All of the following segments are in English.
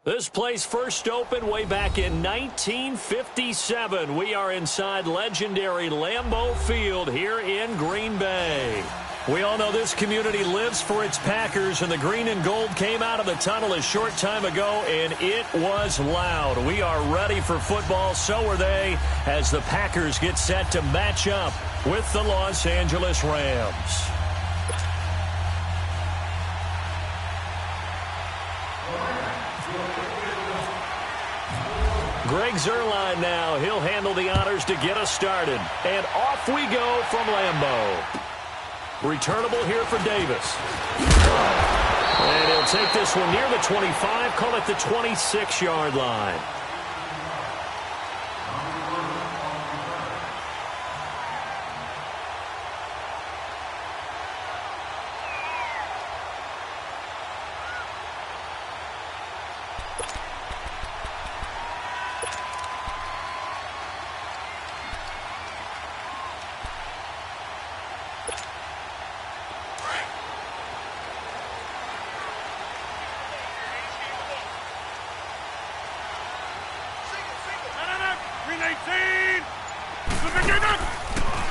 This place first opened way back in 1957. We are inside legendary Lambeau Field here in Green Bay. We all know this community lives for its Packers, and the green and gold came out of the tunnel a short time ago, and it was loud. We are ready for football, so are they, as the Packers get set to match up with the Los Angeles Rams. Greg Zuerlein now. He'll handle the honors to get us started. And off we go from Lambeau. Returnable here for Davis. And he'll take this one near the 25, call it the 26-yard line.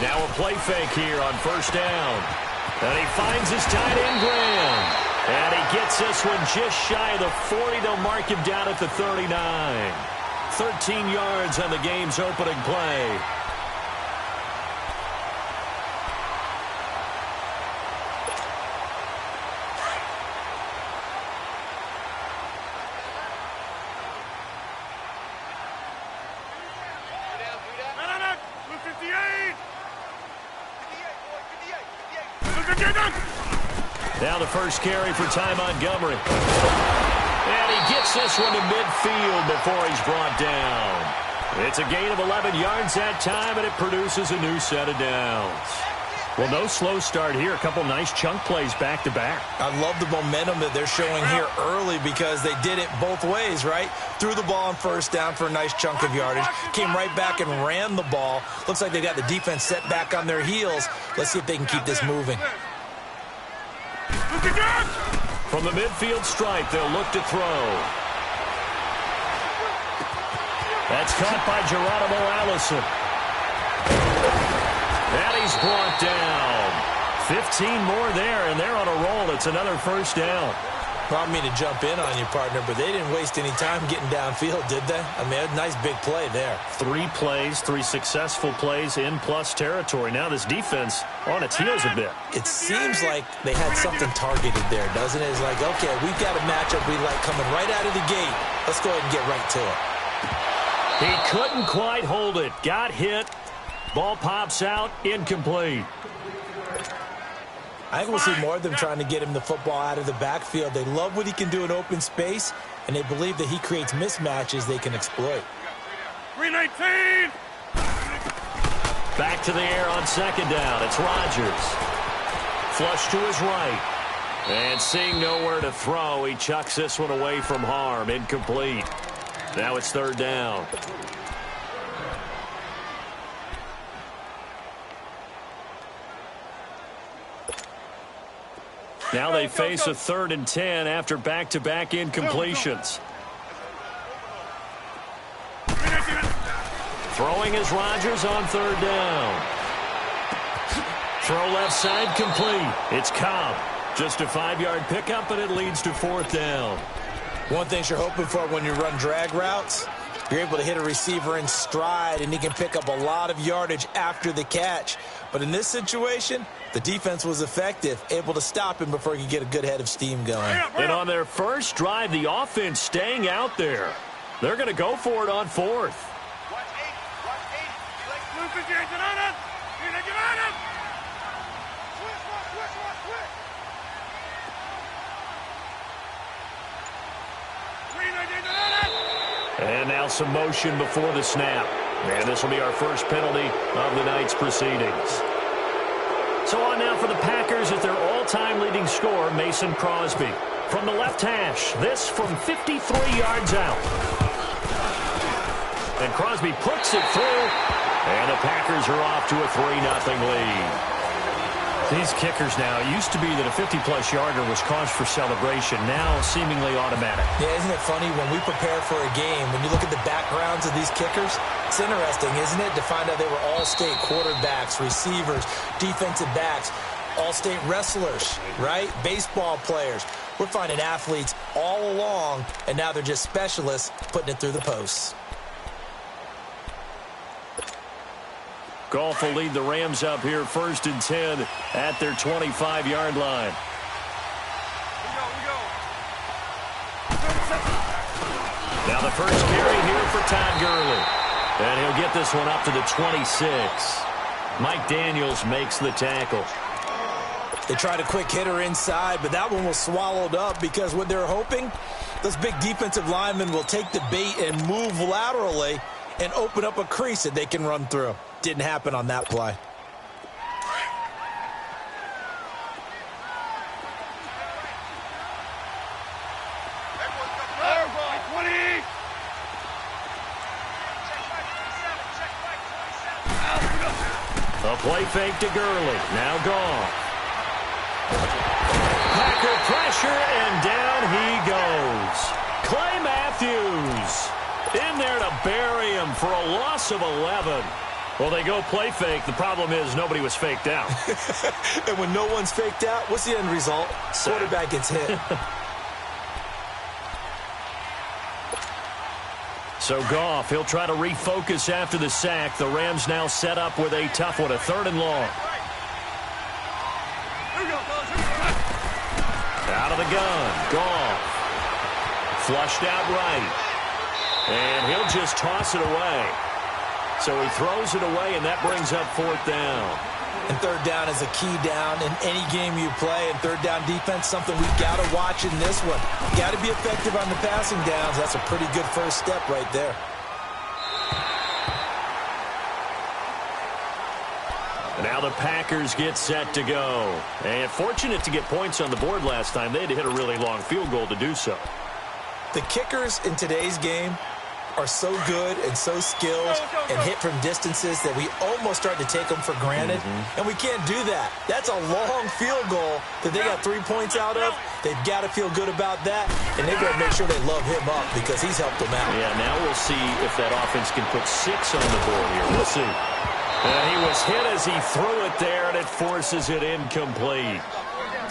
Now a play fake here on first down. And he finds his tight end, Graham. And he gets this one just shy of the 40. They'll mark him down at the 39. 13 yards on the game's opening play. Now the first carry for Ty Montgomery. And he gets this one to midfield before he's brought down. It's a gain of 11 yards that time, and it produces a new set of downs. Well, no slow start here. A couple nice chunk plays back-to-back. I love the momentum that they're showing here early because they did it both ways, right? Threw the ball on first down for a nice chunk of yardage. Came right back and ran the ball. Looks like they got the defense set back on their heels. Let's see if they can keep this moving. From the midfield stripe, they'll look to throw. That's caught by Geronimo Allison. And he's brought down. 15 more there, and they're on a roll. It's another first down. Well, I don't mean to jump in on you, partner, but they didn't waste any time getting downfield, did they? I mean, a nice big play there. 3 plays, 3 successful plays in plus territory. Now this defense on its heels a bit. It seems like they had something targeted there, doesn't it? It's like, okay, we've got a matchup we like coming right out of the gate. Let's go ahead and get right to it. He couldn't quite hold it. Got hit. Ball pops out. Incomplete. I think we'll see more of them trying to get him the football out of the backfield. They love what he can do in open space, and they believe that he creates mismatches they can exploit. 319. Back to the air on second down. It's Rodgers. Flush to his right. And seeing nowhere to throw, he chucks this one away from harm. Incomplete. Now it's third down. Now they face a 3rd and 10 after back-to-back incompletions. Throwing is Rodgers on third down. Throw left side complete. It's Cobb. Just a 5-yard pickup, and it leads to 4th down. One thing you're hoping for when you run drag routes, you're able to hit a receiver in stride, and he can pick up a lot of yardage after the catch. But in this situation, the defense was effective, able to stop him before he could get a good head of steam going. And on their first drive, the offense staying out there. They're going to go for it on 4th. And now some motion before the snap. And this will be our first penalty of the night's proceedings. So on now for the Packers at their all-time leading scorer, Mason Crosby. From the left hash, this from 53 yards out. And Crosby puts it through. And the Packers are off to a 3-0 lead. These kickers now, it used to be that a 50-plus yarder was cause for celebration, now seemingly automatic. Yeah, isn't it funny when we prepare for a game, when you look at the backgrounds of these kickers, it's interesting, isn't it, to find out they were all-state quarterbacks, receivers, defensive backs, all-state wrestlers, right? Baseball players. We're finding athletes all along, and now they're just specialists putting it through the posts. Goff will lead the Rams up here 1st and 10 at their 25-yard line. Now the first carry here for Todd Gurley. And he'll get this one up to the 26. Mike Daniels makes the tackle. They tried a quick hitter inside, but that one was swallowed up because what they're hoping, those big defensive linemen will take the bait and move laterally and open up a crease that they can run through. Didn't happen on that play. A play fake to Gurley. Now Goff. Packer pressure, and down he goes. Clay Matthews in there to bury him for a loss of 11. Well, they go play fake. The problem is nobody was faked out. And when no one's faked out, what's the end result? Quarterback gets hit. So Goff, he'll try to refocus after the sack. The Rams now set up with a tough one, a 3rd and long. Out of the gun, Goff. Flushed out right. And he'll just toss it away. So he throws it away, and that brings up 4th down. And 3rd down is a key down in any game you play. And 3rd down defense, something we've got to watch in this one. Got to be effective on the passing downs. That's a pretty good first step right there. Now the Packers get set to go. And fortunate to get points on the board last time. They had to hit a really long field goal to do so. The kickers in today's game are so good and so skilled and hit from distances that we almost start to take them for granted. And we can't do that. That's a long field goal that they got 3 points out of. They've got to feel good about that, and they've got to make sure they love him up because he's helped them out. Yeah, now we'll see if that offense can put 6 on the board here. We'll see. And he was hit as he threw it there, and it forces it incomplete.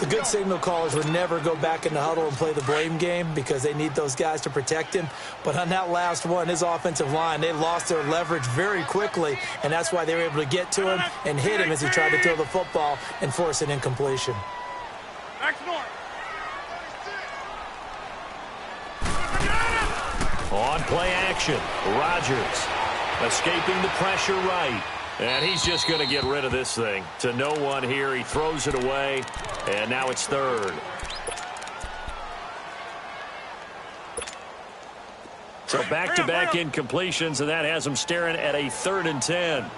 The good signal callers would never go back in the huddle and play the blame game because they need those guys to protect him. But on that last one, his offensive line, they lost their leverage very quickly, and that's why they were able to get to him and hit him as he tried to throw the football and force an incompletion. On play action, Rodgers escaping the pressure right. And he's just going to get rid of this thing. To no one here. He throws it away. And now it's 3rd. So back-to-back incompletions, and that has him staring at a 3rd and 10.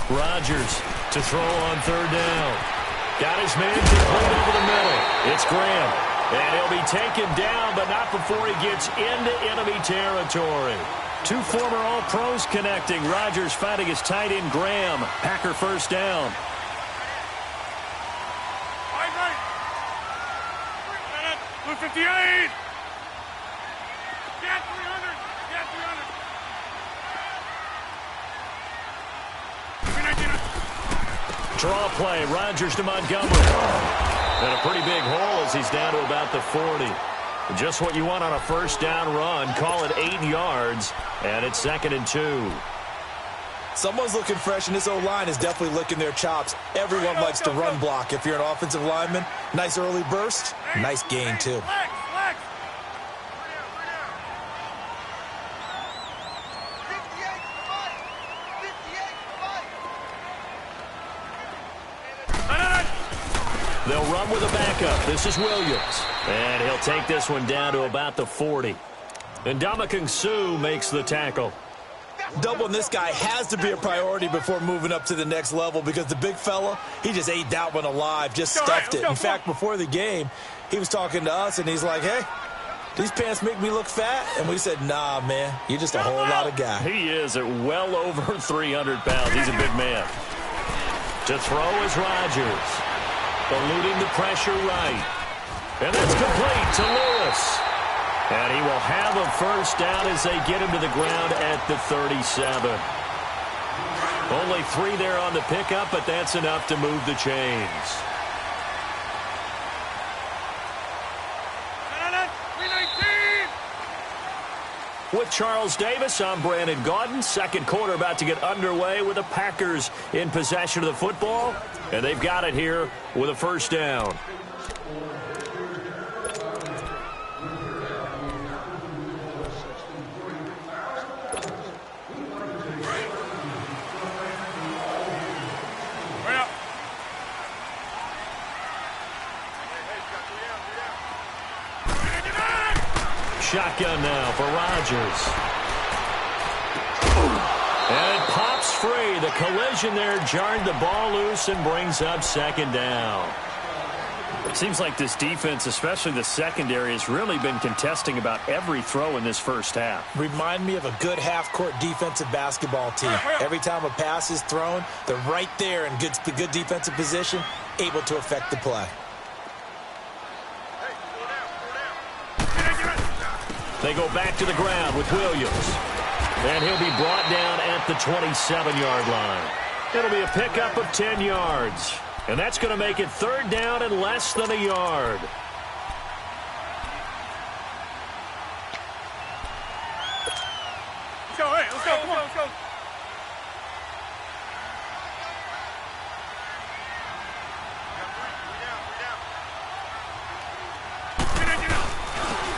Rodgers to throw on 3rd down. Got his man complete over the middle. It's Graham. And he'll be taken down, but not before he gets into enemy territory. 2 former All-Pros connecting. Rodgers finding his tight end, Graham. Packer 1st down. Blue 58. Get 300. Get 300. Draw play, Rodgers to Montgomery. And a pretty big hole as he's down to about the 40. Just what you want on a 1st down run. Call it 8 yards, and it's 2nd and 2. Someone's looking fresh, and this O-line is definitely licking their chops. Everyone likes to run block. If you're an offensive lineman, nice early burst, nice gain too. They'll run with a backup. This is Williams. And he'll take this one down to about the 40. And Ndamukong Suh makes the tackle. Doubling this guy has to be a priority before moving up to the next level because the big fella, he just ate that one alive, just stuffed it. In fact, before the game, he was talking to us, and he's like, hey, these pants make me look fat. And we said, nah, man, you're just a whole lot of guy. He is at well over 300 pounds. He's a big man. To throw is Rodgers. Eluding the pressure right. And that's complete to Lewis. And he will have a first down as they get him to the ground at the 37. Only 3 there on the pickup, but that's enough to move the chains. With Charles Davis, I'm Brandon Gaudin. Second quarter about to get underway with the Packers in possession of the football. And they've got it here with a first down. Shotgun now for Rodgers. And it pops free. The collision there jarred the ball loose and brings up second down. It seems like this defense, especially the secondary, has really been contesting about every throw in this first half. Remind me of a good half-court defensive basketball team. Every time a pass is thrown, they're right there in good defensive position, able to affect the play. They go back to the ground with Williams. And he'll be brought down at the 27-yard line. It'll be a pickup of 10 yards. And that's going to make it third down and less than a yard. Let's go, hey, let's go, come on, let's go.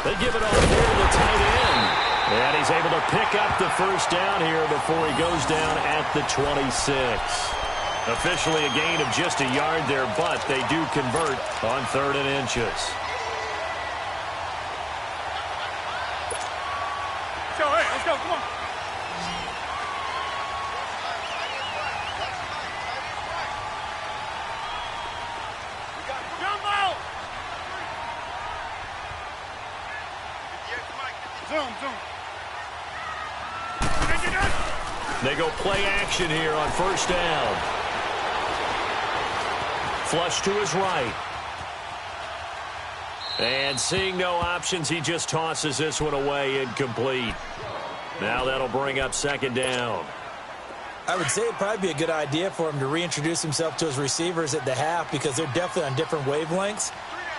They give it all here to the tight end. And he's able to pick up the first down here before he goes down at the 26. Officially a gain of just a yard there, but they do convert on 3rd and inches. Let's go, hey, let's go, come on. Zoom. They go play action here on first down. Flush to his right. And seeing no options, he just tosses this one away incomplete. Now that'll bring up second down. I would say it'd probably be a good idea for him to reintroduce himself to his receivers at the half because they're definitely on different wavelengths.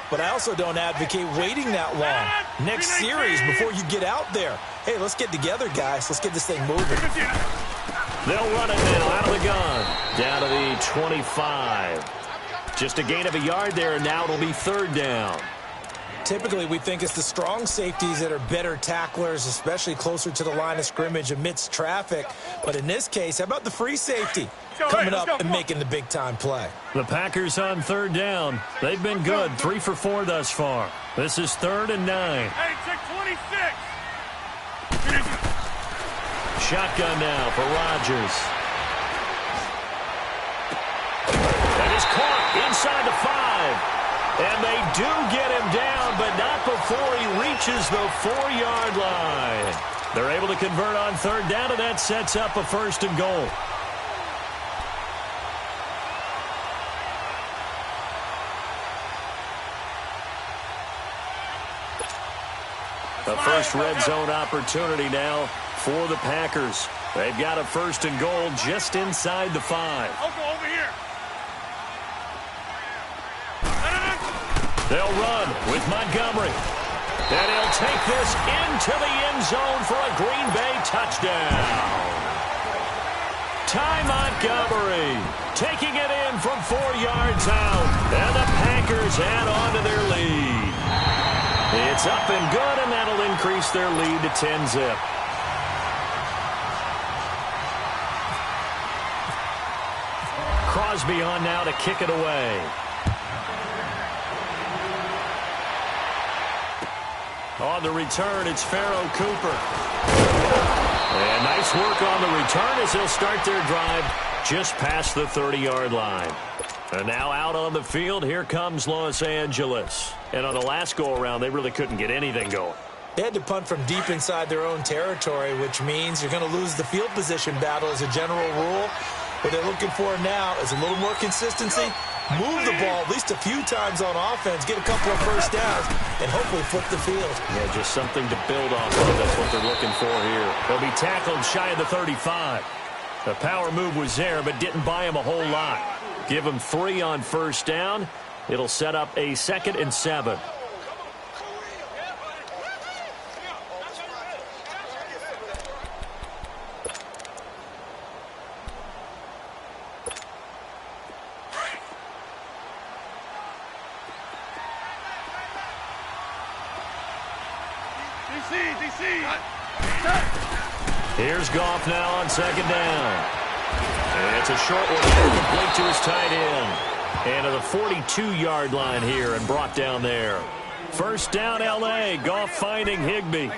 But I also don't advocate waiting that long. Next series before you get out there. Hey, let's get together, guys. Let's get this thing moving. They'll run it now out of the gun. Down to the 25. Just a gain of a yard there, and now it'll be third down. Typically, we think it's the strong safeties that are better tacklers, especially closer to the line of scrimmage amidst traffic. But in this case, how about the free safety coming up and making the big-time play? The Packers on third down. They've been good, 3 for 4 thus far. This is 3rd and 9. Hey, check 26. Shotgun now for Rodgers. That is caught inside the 5. And they do get him down, but not before he reaches the 4-yard line. They're able to convert on third down, and that sets up a 1st and goal. The first red zone opportunity now for the Packers. They've got a 1st and goal just inside the 5. I'll go over here. They'll run with Montgomery. And he'll take this into the end zone for a Green Bay touchdown. Ty Montgomery taking it in from 4 yards out. And the Packers add on to their lead. It's up and good, and that'll increase their lead to 10-zip. Crosby on now to kick it away. On the return, it's Pharaoh Cooper. And nice work on the return as they'll start their drive just past the 30-yard line. And now out on the field, here comes Los Angeles. And on the last go-around, they really couldn't get anything going. They had to punt from deep inside their own territory, which means you're going to lose the field position battle as a general rule. What they're looking for now is a little more consistency, move the ball at least a few times on offense, get a couple of first downs, and hopefully flip the field. Yeah, just something to build off of. That's what they're looking for here. They'll be tackled shy of the 35. The power move was there, but didn't buy him a whole lot. Give him 3 on first down. It'll set up a 2nd and 7. Here's Goff now on 2nd down. And it's a short one, complete to his tight end. And to the 42-yard line here and brought down there. First down, L.A. Goff finding Higbee.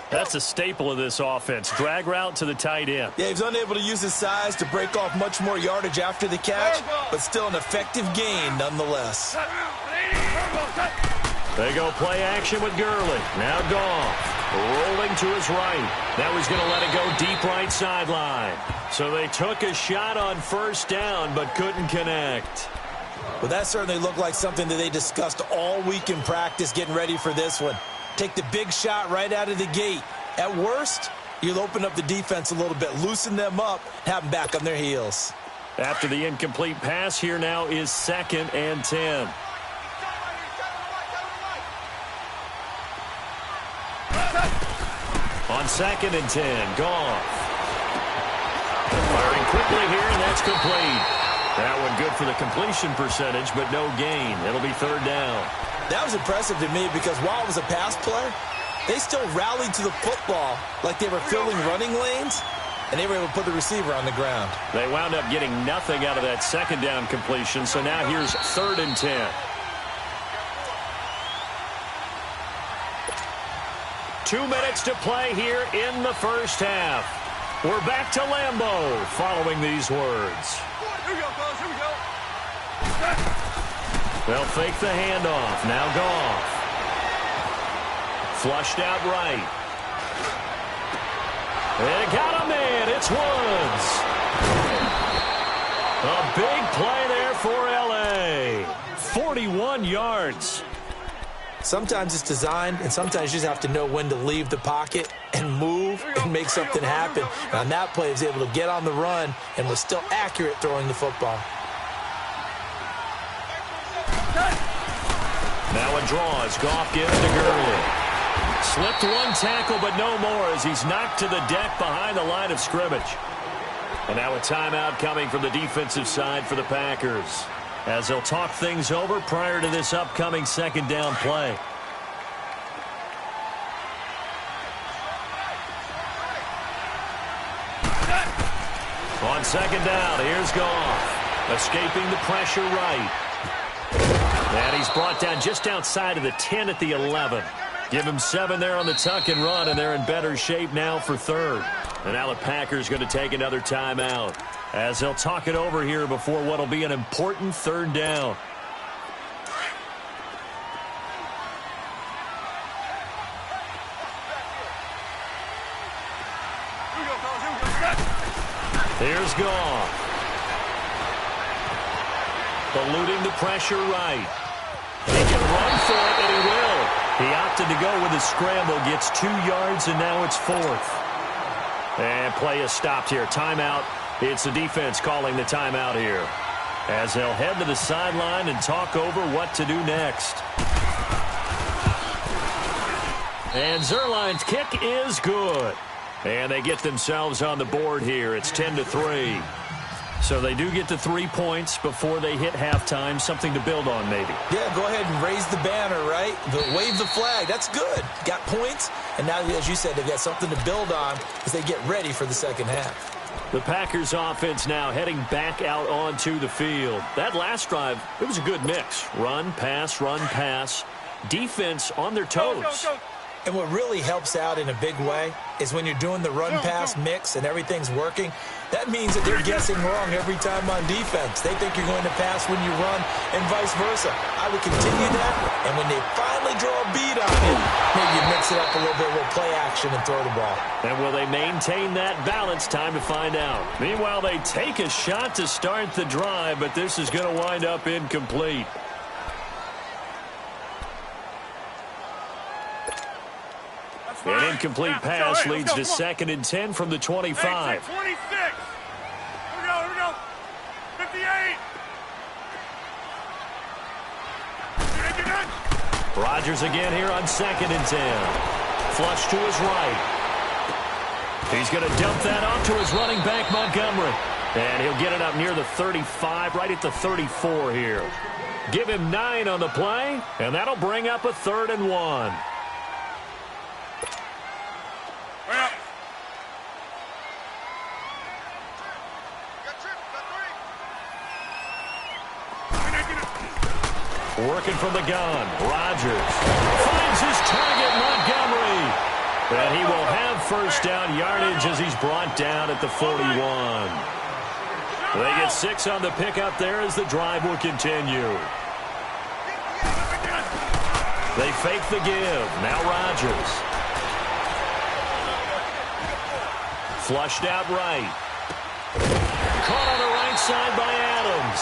That's a staple of this offense. Drag route to the tight end. Yeah, he's unable to use his size to break off much more yardage after the catch, but still an effective gain nonetheless. They go play action with Gurley. Now Goff rolling to his right. Now he's going to let it go deep right sideline. So they took a shot on first down but couldn't connect. Well, that certainly looked like something that they discussed all week in practice getting ready for this one. Take the big shot right out of the gate. At worst, you'll open up the defense a little bit, loosen them up, have them back on their heels. After the incomplete pass, here now is 2nd and 10. On 2nd and 10, Goff. Firing quickly here, and that's complete. That one good for the completion percentage, but no gain. It'll be 3rd down. That was impressive to me because while it was a pass play, they still rallied to the football like they were filling running lanes, and they were able to put the receiver on the ground. They wound up getting nothing out of that 2nd down completion, so now here's 3rd and 10. Two minutes to play here in the first half. We're back to Lambeau following these words. Here we go, fellas. Here we go. They'll fake the handoff. Now Goff. Flushed out right. They got a man. It's Woods. A big play there for L.A. 41 yards. Sometimes it's designed, and sometimes you just have to know when to leave the pocket and move and make something happen. And on that play, he was able to get on the run and was still accurate throwing the football. Now a draw as Goff gives to Gurley. Slipped one tackle, but no more as he's knocked to the deck behind the line of scrimmage. And now a timeout coming from the defensive side for the Packers, as they'll talk things over prior to this upcoming 2nd down play. On 2nd down, here's Goff, escaping the pressure right. And he's brought down just outside of the 10 at the 11. Give him 7 there on the tuck and run, and they're in better shape now for 3rd. And now the Packers going to take another timeout, as they'll talk it over here before what will be an important 3rd down. Here's Goff. Eluding the pressure right. He can run for it, and he will. He opted to go with a scramble, gets 2 yards, and now it's 4th. And play is stopped here. Timeout. It's the defense calling the timeout here, as they'll head to the sideline and talk over what to do next. And Zerline's kick is good. And they get themselves on the board here. It's 10-3. So they do get to 3 points before they hit halftime. Something to build on, maybe. Yeah, go ahead and raise the banner, right? Wave the flag. That's good. Got points. And now, as you said, they've got something to build on as they get ready for the 2nd half. The Packers offense now heading back out onto the field. That last drive, it was a good mix. Run, pass. Defense on their toes. And what really helps out in a big way is when you're doing the run-pass mix and everything's working, that means that they're guessing wrong every time on defense. They think you're going to pass when you run and vice versa. I would continue that And when they finally draw a beat on it, maybe you mix it up a little bit with play action and throw the ball. And will they maintain that balance? Time to find out. Meanwhile, they take a shot to start the drive, but this is going to wind up incomplete. An incomplete pass leads to 2nd and 10 from the 25. 26. Here we go. 58. Rodgers again here on 2nd and 10. Flush to his right. He's going to dump that off to his running back, Montgomery. And he'll get it up near the 35, right at the 34 here. Give him 9 on the play, and that'll bring up a 3rd and 1. Working from the gun, Rodgers finds his target, Montgomery. And he will have first down yardage as he's brought down at the 41. They get 6 on the pickup there as the drive will continue. They fake the give. Now Rodgers. Flushed out right. Caught on the right side by Adams.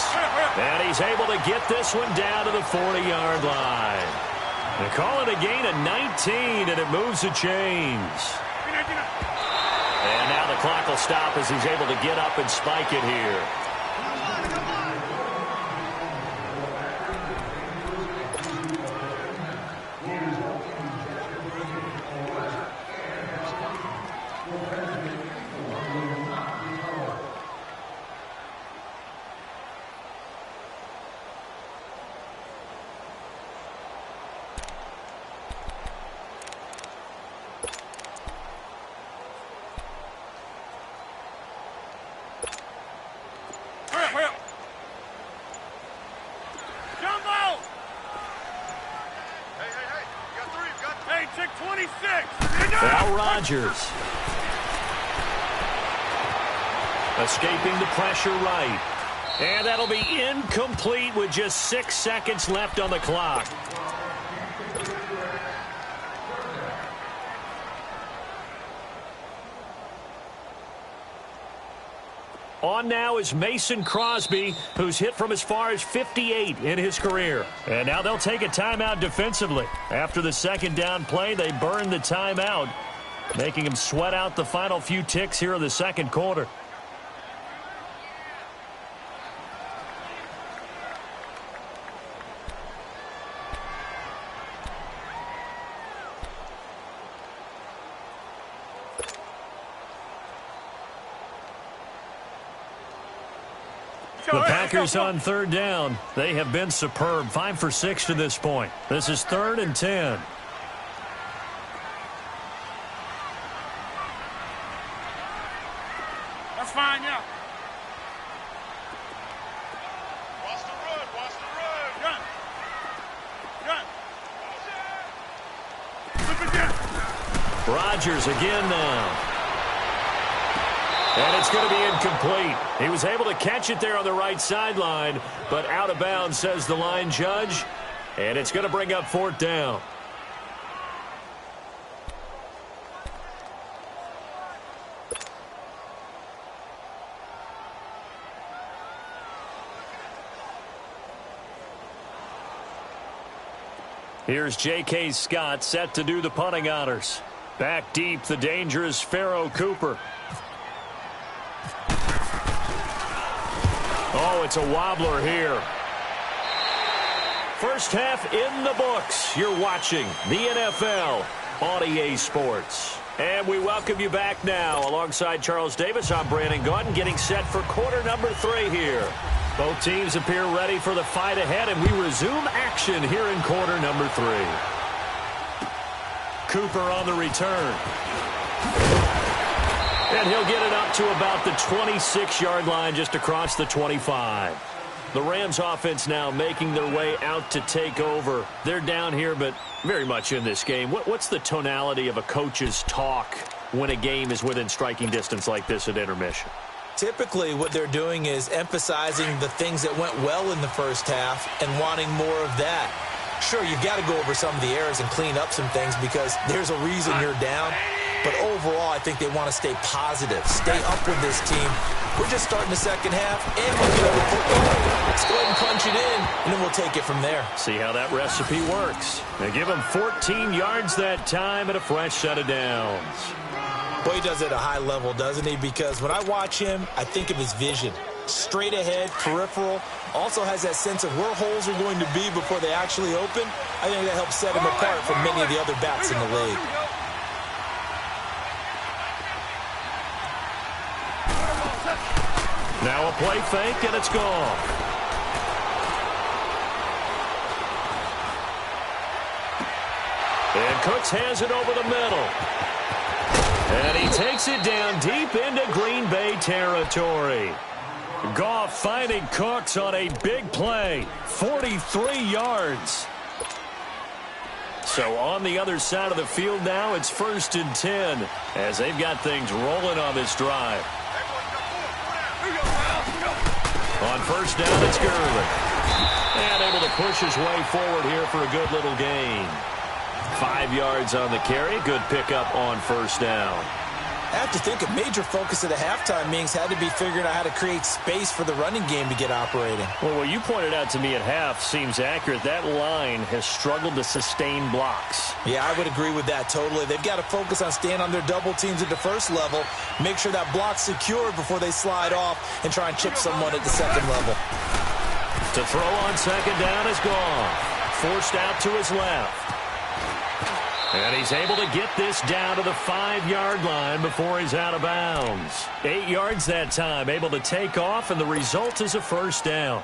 And he's able to get this one down to the 40-yard line. They call it a gain of 19, and it moves the chains. And now the clock will stop as he's able to get up and spike it here. Now Rodgers. Escaping the pressure right. And that'll be incomplete with just 6 seconds left on the clock. On now is Mason Crosby, who's hit from as far as 58 in his career. And now they'll take a timeout defensively. After the 2nd down play, they burn the timeout, making him sweat out the final few ticks here in the 2nd quarter. The Packers on 3rd down. They have been superb. 5 for 6 to this point. This is 3rd and 10. That's fine, yeah. Watch the run. Gun. Rodgers again now. And it's going to be incomplete. He was able to catch it there on the right sideline, but out of bounds, says the line judge. And it's going to bring up 4th down. Here's J.K. Scott set to do the punting honors. Back deep, the dangerous Pharaoh Cooper. Oh, it's a wobbler here. First half in the books. You're watching the NFL on EA Sports. And we welcome you back now. Alongside Charles Davis, I'm Brandon Gaudin, getting set for quarter number 3 here. Both teams appear ready for the fight ahead, and we resume action here in quarter number 3. Cooper on the return. And he'll get it up to about the 26-yard line, just across the 25. The Rams offense now making their way out to take over. They're down here, but very much in this game. What's the tonality of a coach's talk when a game is within striking distance like this at intermission? Typically, what they're doing is emphasizing the things that went well in the first half and wanting more of that. Sure, you've got to go over some of the errors and clean up some things because there's a reason you're down. But overall, I think they want to stay positive, stay up with this team. We're just starting the second half, and we'll get over football. Let's go ahead and punch it in, and then we'll take it from there. See how that recipe works. They give him 14 yards that time and a fresh set of downs. Boy, he does it at a high level, doesn't he? Because when I watch him, I think of his vision. Straight ahead, peripheral, also has that sense of where holes are going to be before they actually open. I think that helps set him apart from many of the other backs in the league. Now a play fake, and it's gone. And Cooks has it over the middle. And he takes it down deep into Green Bay territory. Goff finding Cooks on a big play. 43 yards. So on the other side of the field now, it's 1st and 10 as they've got things rolling on this drive. On 1st down, it's Gurley. And able to push his way forward here for a good little gain. 5 yards on the carry. Good pickup on 1st down. I have to think a major focus of the halftime meetings had to be figuring out how to create space for the running game to get operating. Well, what you pointed out to me at half seems accurate. That line has struggled to sustain blocks. Yeah, I would agree with that totally. They've got to focus on staying on their double teams at the first level, make sure that block's secured before they slide off and try and chip someone at the second level. To throw on 2nd down is gone. Forced out to his left. And he's able to get this down to the 5-yard line before he's out of bounds. 8 yards that time, able to take off, and the result is a 1st down.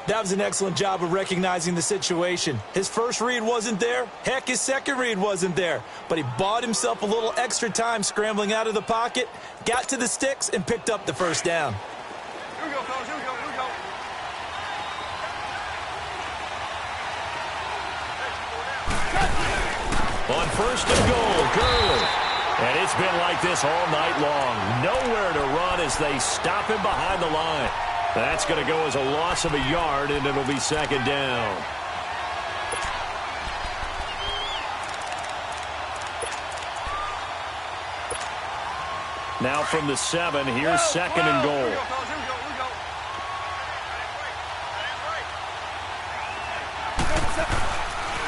That was an excellent job of recognizing the situation. His first read wasn't there. Heck, his second read wasn't there. But he bought himself a little extra time scrambling out of the pocket, got to the sticks, and picked up the 1st down. Here we go, fellas. Here we go. Here we go. On 1st and goal, Gurley. And it's been like this all night long. Nowhere to run as they stop him behind the line. That's going to go as a loss of a yard, and it'll be 2nd down. Now from the 7, here's 2nd and goal.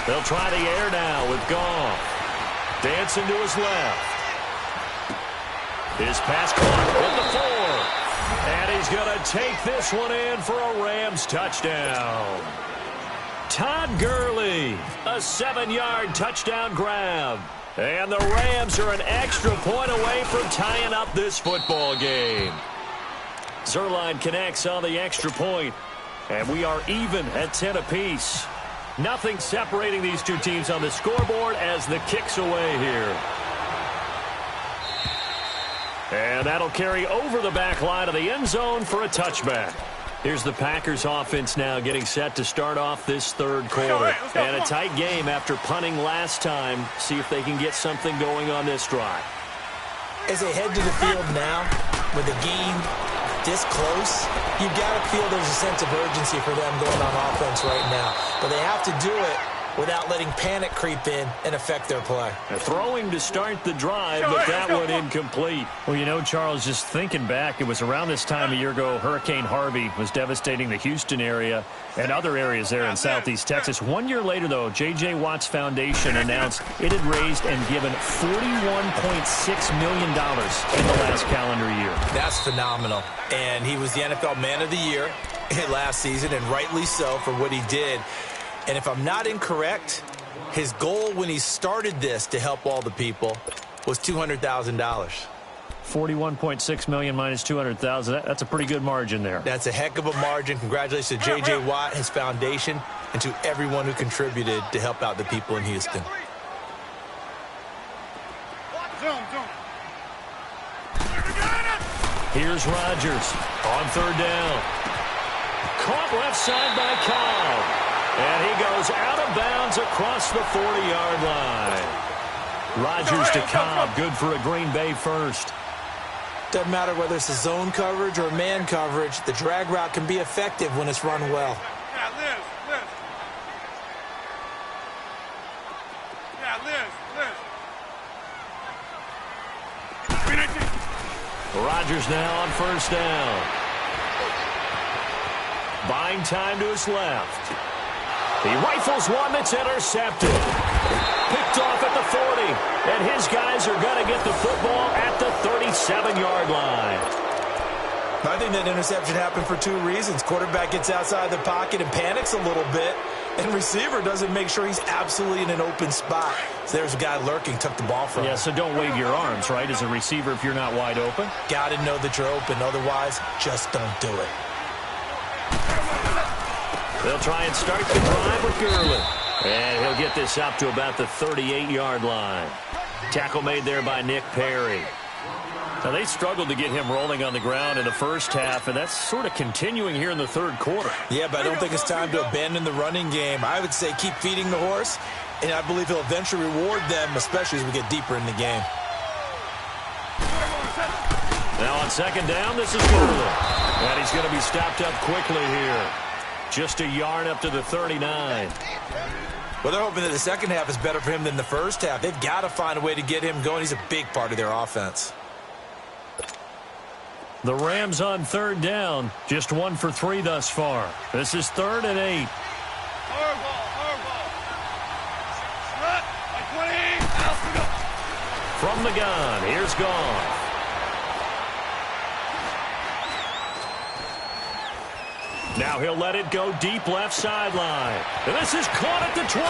They'll try the air now with Goff. Dancing to his left. His pass caught at the 4. And he's going to take this one in for a Rams touchdown. Todd Gurley, a 7-yard touchdown grab. And the Rams are an extra point away from tying up this football game. Zerline connects on the extra point. And we are even at 10 apiece. Nothing separating these two teams on the scoreboard as the kick's away here. And that'll carry over the back line of the end zone for a touchback. Here's the Packers offense now getting set to start off this 3rd quarter. And a tight game after punting last time. See if they can get something going on this drive. As they head to the field now, with the game this close, you've got to feel there's a sense of urgency for them going on offense right now. But they have to do it without letting panic creep in and affect their play. They're throwing to start the drive, but that one incomplete. Well, you know, Charles, just thinking back, it was around this time a year ago, Hurricane Harvey was devastating the Houston area and other areas there in southeast Texas. 1 year later, though, J.J. Watt's Foundation announced it had raised and given $41.6 million in the last calendar year. That's phenomenal. And he was the NFL Man of the Year last season, and rightly so for what he did. And if I'm not incorrect, his goal when he started this to help all the people was $200,000. 41.6 million minus 200,000. That's a pretty good margin there. That's a heck of a margin. Congratulations to J.J. Watt, his foundation, and to everyone who contributed to help out the people in Houston. Here's Rodgers on 3rd down. Caught left side by Cobb. And he goes out of bounds across the 40-yard line. Rodgers to Cobb, good for a Green Bay 1st. Doesn't matter whether it's a zone coverage or man coverage, the drag route can be effective when it's run well. Rodgers now on first down. Buying time to his left. He rifles one that's intercepted. Picked off at the 40. And his guys are going to get the football at the 37-yard line. I think that interception happened for two reasons. Quarterback gets outside the pocket and panics a little bit. And receiver doesn't make sure he's absolutely in an open spot. So there's a guy lurking, took the ball from him. Yeah, so don't wave your arms, right, as a receiver if you're not wide open. Got to know that you're open. Otherwise, just don't do it. They'll try and start the drive with Gurley. And he'll get this up to about the 38-yard line. Tackle made there by Nick Perry. Now, they struggled to get him rolling on the ground in the first half, and that's sort of continuing here in the third quarter. Yeah, but I don't think it's time to abandon the running game. I would say keep feeding the horse, and I believe he'll eventually reward them, especially as we get deeper in the game. Now on second down, this is Gurley. And he's going to be stopped up quickly here. Just a yard up to the 39. Well, they're hoping that the second half is better for him than the first half. They've got to find a way to get him going. He's a big part of their offense. The Rams on third down, just 1 for 3 thus far. This is 3rd and 8. From the gun, here's Goff. Now he'll let it go deep left sideline. And this is caught at the 20.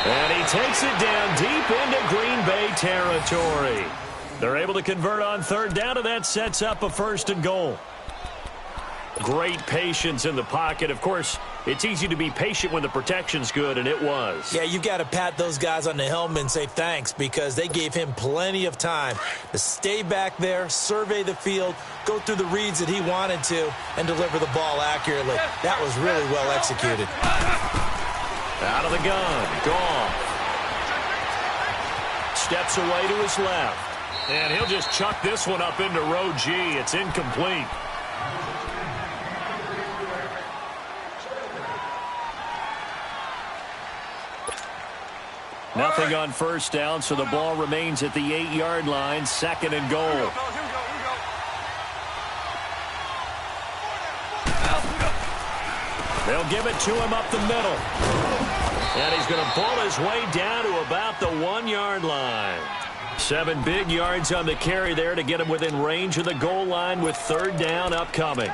And he takes it down deep into Green Bay territory. They're able to convert on third down, and that sets up a 1st and goal. Great patience in the pocket. Of course, it's easy to be patient when the protection's good, and it was. Yeah, you've got to pat those guys on the helmet and say thanks because they gave him plenty of time to stay back there, survey the field, go through the reads that he wanted to, and deliver the ball accurately. That was really well executed. Out of the gun, Goff. Steps away to his left. And he'll just chuck this one up into row G. It's incomplete. Nothing on first down, so the ball remains at the 8-yard line, 2nd and goal. They'll give it to him up the middle. And he's going to pull his way down to about the 1-yard line. 7 big yards on the carry there to get him within range of the goal line with third down upcoming.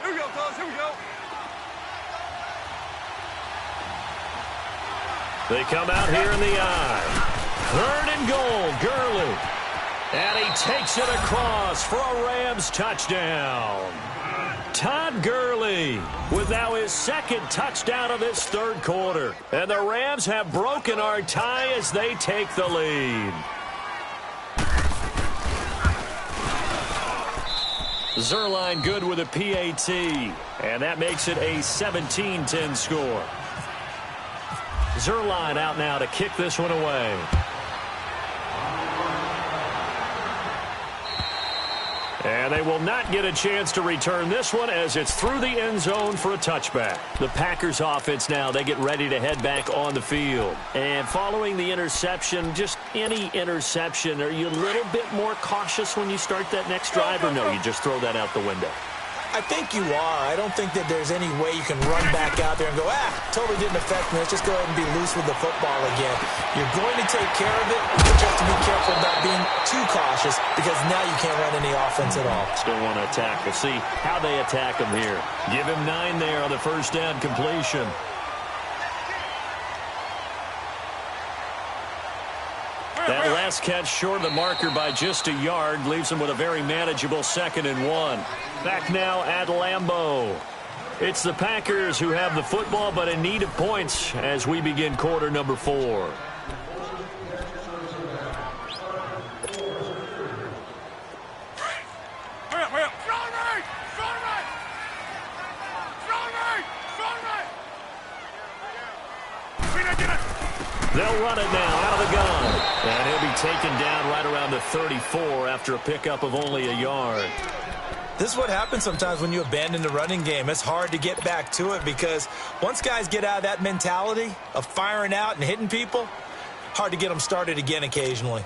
Here we go, fellas. Here we go. They come out here in the eye. 3rd and goal, Gurley. And he takes it across for a Rams touchdown. Todd Gurley with now his 2nd touchdown of this third quarter. And the Rams have broken our tie as they take the lead. Zerline good with a PAT. And that makes it a 17-10 score. Zerline out now to kick this one away. And they will not get a chance to return this one as it's through the end zone for a touchback. The Packers offense now, they get ready to head back on the field. And following the interception, just any interception, are you a little bit more cautious when you start that next drive, or no, you just throw that out the window? I think you are. I don't think that there's any way you can run back out there and go, totally didn't affect me. Let's just go ahead and be loose with the football again. You're going to take care of it, but you have to be careful about being too cautious because now you can't run any offense at all. Still want to attack. We'll see how they attack him here. Give him 9 there on the first down completion. That last catch short of the marker by just a yard leaves him with a very manageable 2nd and 1. Back now at Lambeau. It's the Packers who have the football but in need of points as we begin quarter number 4. They'll run it now out of the gun. And he'll be taken down right around the 34 after a pickup of only a yard. This is what happens sometimes when you abandon the running game. It's hard to get back to it because once guys get out of that mentality of firing out and hitting people, hard to get them started again occasionally.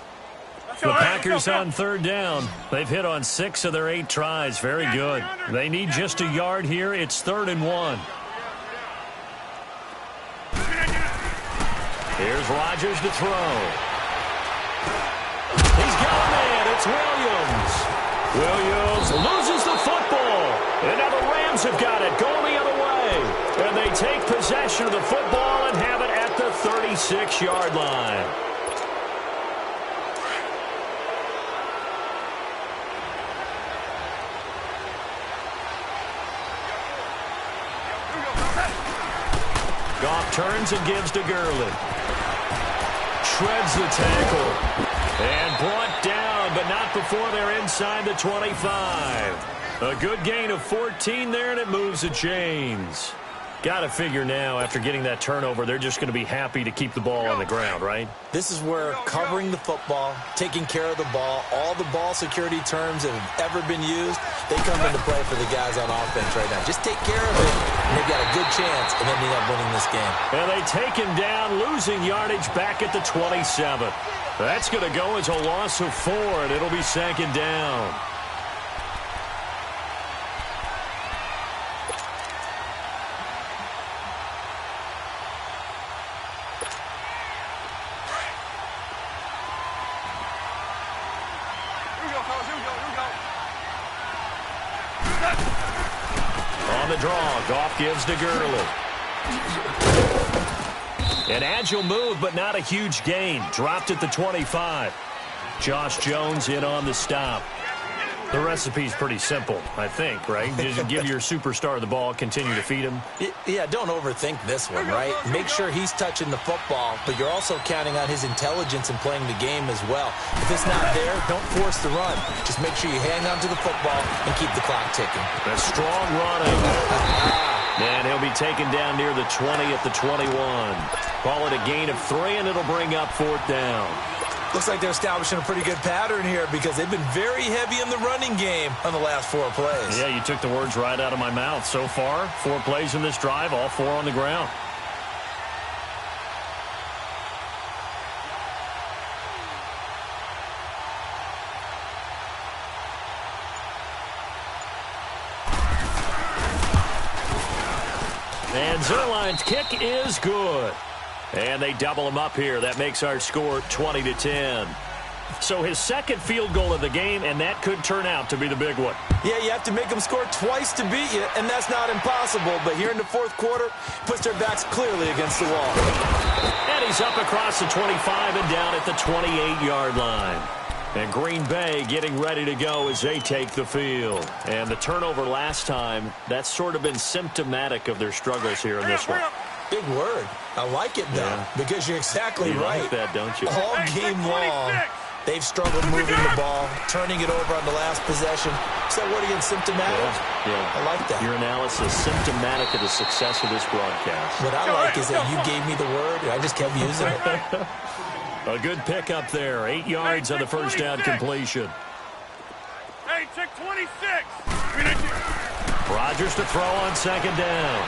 The Packers on third down. They've hit on 6 of their 8 tries. Very good. They need just a yard here. It's 3rd and 1. Here's Rodgers to throw. He's got a man. It's Williams. Williams loses the football. And now the Rams have got it going the other way. And they take possession of the football and have it at the 36-yard line. Goff turns and gives to Gurley. Shreds the tackle. And brought down, but not before they're inside the 25. A good gain of 14 there, and it moves the chains. Got to figure now, after getting that turnover, they're just going to be happy to keep the ball on the ground, right? This is where covering the football, taking care of the ball, all the ball security terms that have ever been used, they come into play for the guys on offense right now. Just take care of it, and they've got a good chance of ending up winning this game. And they take him down, losing yardage back at the 27. That's going to go as a loss of 4, and it'll be 2nd down. On the draw, Goff gives to Gurley. An agile move, but not a huge gain. Dropped at the 25. Josh Jones in on the stop. The recipe's pretty simple, I think, right? Just give your superstar the ball, continue to feed him. Yeah, don't overthink this one, right? Make sure he's touching the football, but you're also counting on his intelligence in playing the game as well. If it's not there, don't force the run. Just make sure you hang on to the football and keep the clock ticking. A strong running. And he'll be taken down near the 20 at the 21. Call it a gain of 3, and it'll bring up 4th down. Looks like they're establishing a pretty good pattern here because they've been very heavy in the running game on the last 4 plays. Yeah, you took the words right out of my mouth. So far, 4 plays in this drive, all 4 on the ground. And Zerline's kick is good. And they double him up here. That makes our score 20-10. So his second field goal of the game, and that could turn out to be the big one. Yeah, you have to make them score twice to beat you, and that's not impossible. But here in the 4th quarter, puts their backs clearly against the wall. And he's up across the 25 and down at the 28-yard line. And Green Bay getting ready to go as they take the field. And the turnover last time, that's sort of been symptomatic of their struggles here in this one. Big word. I like it, though, because you're exactly right. Like that, don't you? All game long, they've struggled moving the ball, turning it over on the last possession. Is that word again, symptomatic? Yeah. I like that. Your analysis, symptomatic of the success of this broadcast. What I like is that you gave me the word, and I just kept using it. A good pickup there. 8 yards on the first down completion. Hey, check 26. Rodgers to throw on 2nd down.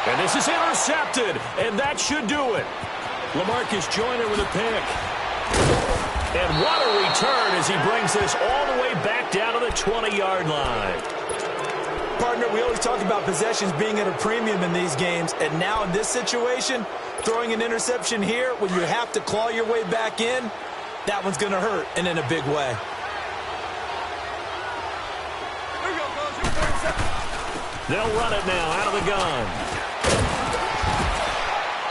And this is intercepted, and that should do it. LaMarcus Joyner with a pick. And what a return as he brings this all the way back down to the 20-yard line. Partner, we always talk about possessions being at a premium in these games, and now in this situation, throwing an interception here when you have to claw your way back in, that one's going to hurt, and in a big way. They'll run it now out of the gun.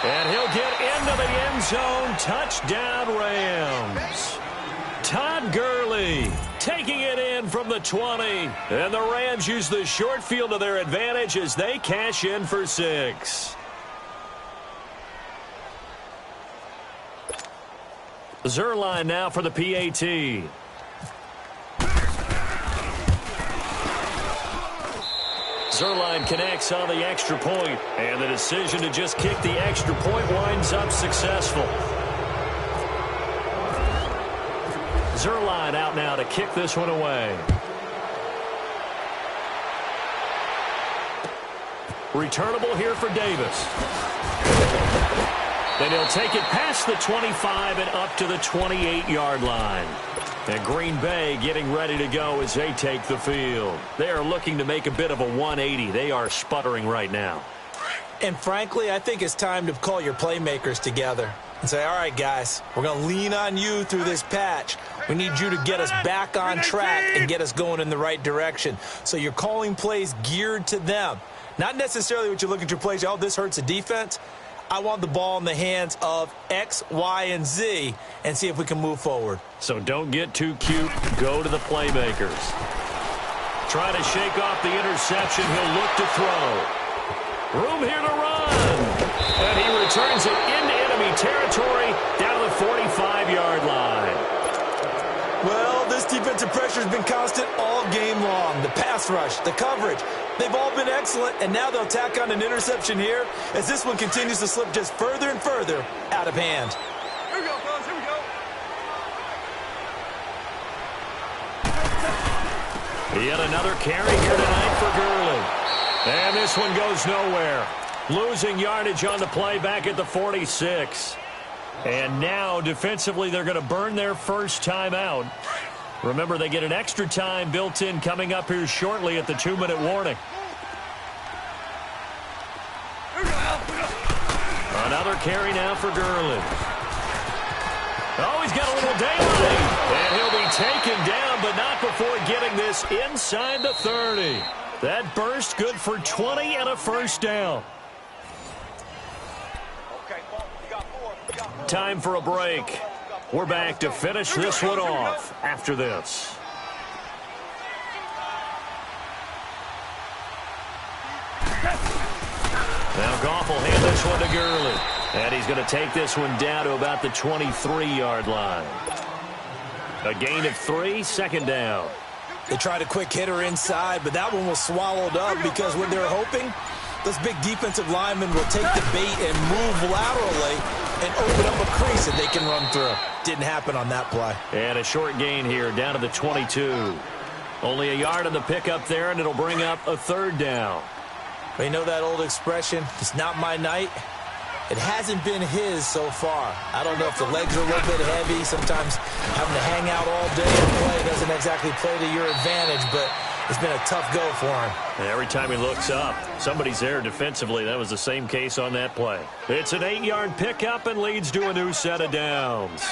And he'll get into the end zone. Touchdown, Rams. Todd Gurley taking it in from the 20. And the Rams use the short field to their advantage as they cash in for 6. Zerline now for the PAT. Zerline connects on the extra point, and the decision to just kick the extra point winds up successful. Zerline out now to kick this one away. Returnable here for Davis. And he'll take it past the 25 and up to the 28-yard line. And Green Bay getting ready to go as they take the field. They are looking to make a bit of a 180. They are sputtering right now. And frankly, I think it's time to call your playmakers together and say, all right, guys, we're going to lean on you through this patch. We need you to get us back on track and get us going in the right direction. So you're calling plays geared to them. Not necessarily what you look at your plays, oh, this hurts the defense. I want the ball in the hands of X, Y, and Z and see if we can move forward. So don't get too cute. Go to the playmakers. Try to shake off the interception. He'll look to throw. Room here to run. And he returns it into enemy territory down the 45-yard line. Well, this defensive pressure has been constant all game long. The pass rush, the coverage, they've all been excellent, and now they'll tack on an interception here as this one continues to slip just further and further out of hand. Here we go, fellas. Here we go. Yet another carry here tonight for Gurley. And this one goes nowhere. Losing yardage on the play back at the 46. And now, defensively, they're going to burn their first time out. Remember, they get an extra time built in coming up here shortly at the 2-minute warning. Another carry now for Gurley. Oh, he's got a little daylight. And he'll be taken down, but not before getting this inside the 30. That burst good for 20 and a first down. Time for a break. We're back to finish this one off after this. Now Goff will hand this one to Gurley. And he's going to take this one down to about the 23-yard line. A gain of 3, second down. They tried a quick hitter inside, but that one was swallowed up because what they were hoping, those big defensive linemen will take the bait and move laterally and open up a crease that they can run through. Didn't happen on that play. And a short gain here down to the 22. Only a yard on the pickup there, and it'll bring up a third down. But you know that old expression, it's not my night? It hasn't been his so far. I don't know if the legs are a little bit heavy. Sometimes having to hang out all day and play doesn't exactly play to your advantage, but it's been a tough go for him. And every time he looks up, somebody's there defensively. That was the same case on that play. It's an 8-yard pickup and leads to a new set of downs.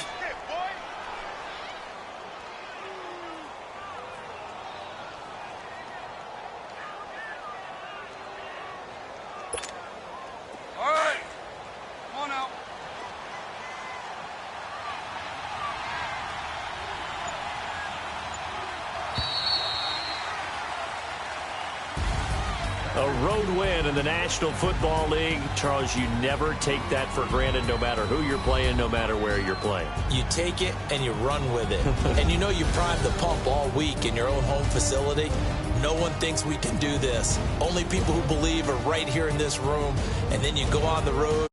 All right. Come on out. A road win in the National Football League. Charles, you never take that for granted no matter who you're playing, no matter where you're playing. You take it and you run with it. And you know you primed the pump all week in your own home facility. No one thinks we can do this. Only people who believe are right here in this room. And then you go on the road.